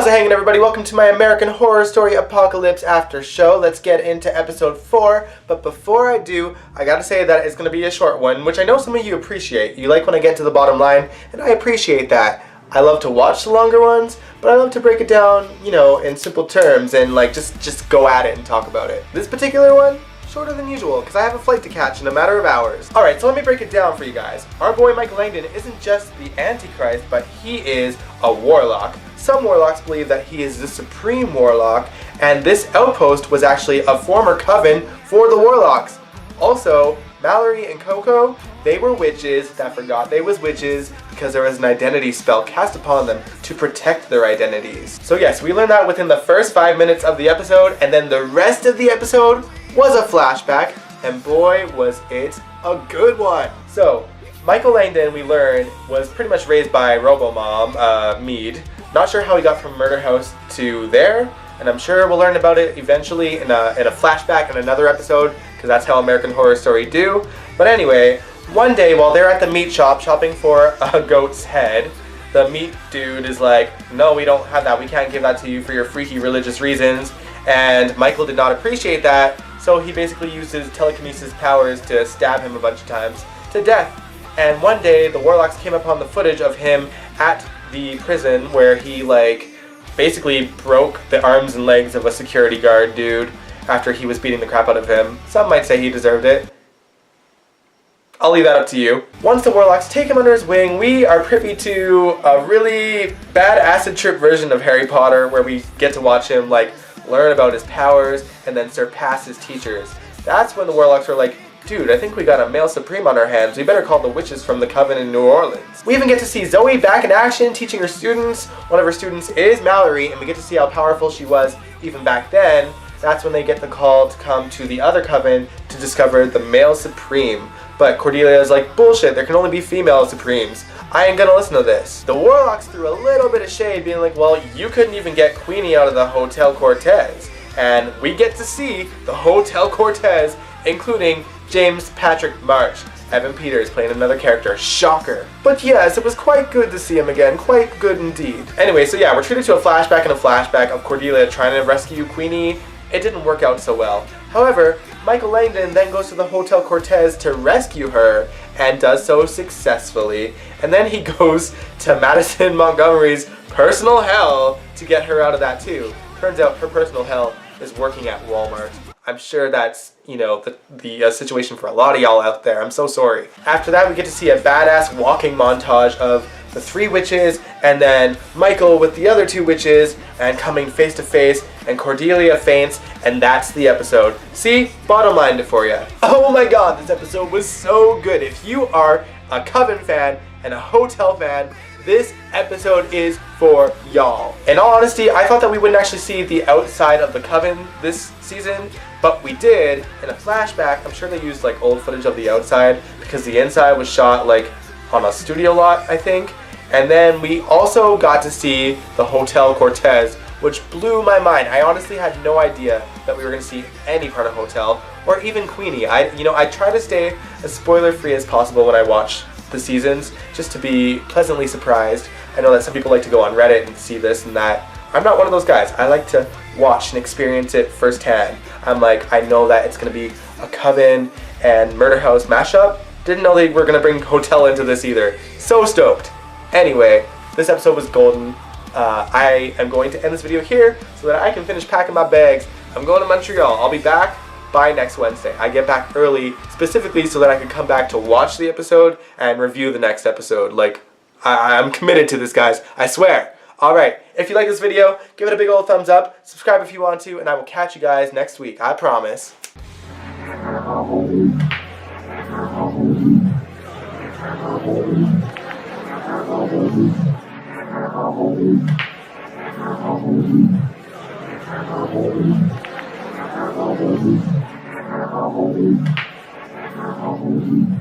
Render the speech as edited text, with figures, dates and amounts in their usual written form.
How's it hanging, everybody? Welcome to my American Horror Story Apocalypse After Show. Let's get into episode 4, but before I do, I gotta say that it's gonna be a short one, which I know some of you appreciate. You like when I get to the bottom line, and I appreciate that. I love to watch the longer ones, but I love to break it down, you know, in simple terms and like just go at it and talk about it. This particular one, shorter than usual, because I have a flight to catch in a matter of hours. Alright, so let me break it down for you guys. Our boy Michael Langdon isn't just the Antichrist, but he is a warlock. Some warlocks believe that he is the supreme warlock, and this outpost was actually a former coven for the warlocks. Also, Mallory and Coco, they were witches that forgot they was witches because there was an identity spell cast upon them to protect their identities. So yes, we learned that within the first 5 minutes of the episode, and then the rest of the episode was a flashback, and boy was it a good one. So, Michael Langdon, we learned, was pretty much raised by Robomom, Mead. Not sure how he got from Murder House to there, and I'm sure we'll learn about it eventually in a flashback in another episode, because that's how American Horror Story do. But anyway, one day while they're at the meat shop shopping for a goat's head, the meat dude is like, no, we don't have that, we can't give that to you for your freaky religious reasons, and Michael did not appreciate that, so he basically used his telekinesis powers to stab him a bunch of times to death. And one day the warlocks came upon the footage of him at the prison where he basically broke the arms and legs of a security guard dude after he was beating the crap out of him. Some might say he deserved it. I'll leave that up to you. Once the warlocks take him under his wing, we are privy to a really bad acid trip version of Harry Potter where we get to watch him learn about his powers and then surpass his teachers. That's when the warlocks are like, dude, I think we got a male supreme on our hands. We better call the witches from the Coven in New Orleans. We even get to see Zoe back in action, teaching her students. One of her students is Mallory, and we get to see how powerful she was even back then. That's when they get the call to come to the other Coven to discover the male supreme. But Cordelia is like, bullshit, there can only be female supremes. I ain't gonna listen to this. The warlocks threw a little bit of shade, being like, well, you couldn't even get Queenie out of the Hotel Cortez. And we get to see the Hotel Cortez, including James Patrick March. Evan Peters playing another character. Shocker. But yes, it was quite good to see him again. Quite good indeed. Anyway, so yeah, we're treated to a flashback of Cordelia trying to rescue Queenie. It didn't work out so well. However, Michael Langdon then goes to the Hotel Cortez to rescue her and does so successfully. And then he goes to Madison Montgomery's personal hell to get her out of that too. Turns out her personal hell is working at Walmart. I'm sure that's, you know, the situation for a lot of y'all out there. I'm so sorry. After that, we get to see a badass walking montage of the 3 witches and then Michael with the other 2 witches and coming face to face, and Cordelia faints, and that's the episode. See? Bottom line it for you. Oh my god, this episode was so good. If you are a Coven fan and a Hotel fan, this episode is for y'all. In all honesty, I thought that we wouldn't actually see the outside of the Coven this season, but we did in a flashback. I'm sure they used old footage of the outside because the inside was shot on a studio lot, I think. And then we also got to see the Hotel Cortez, which blew my mind. I honestly had no idea that we were going to see any part of Hotel or even Queenie. I try to stay as spoiler-free as possible when I watch the seasons, just to be pleasantly surprised. I know that some people like to go on Reddit and see this and that. I'm not one of those guys. I like to watch and experience it firsthand. I'm like, I know that it's going to be a Coven and Murder House mashup. Didn't know they were going to bring Hotel into this either. So stoked. Anyway, this episode was golden. I am going to end this video here so that I can finish packing my bags. I'm going to Montreal. I'll be back by next Wednesday. I get back early specifically so that I can come back to watch the episode and review the next episode. I'm committed to this, guys. I swear. Alright, if you like this video, give it a big old thumbs up, subscribe if you want to, and I will catch you guys next week. I promise. Thank you.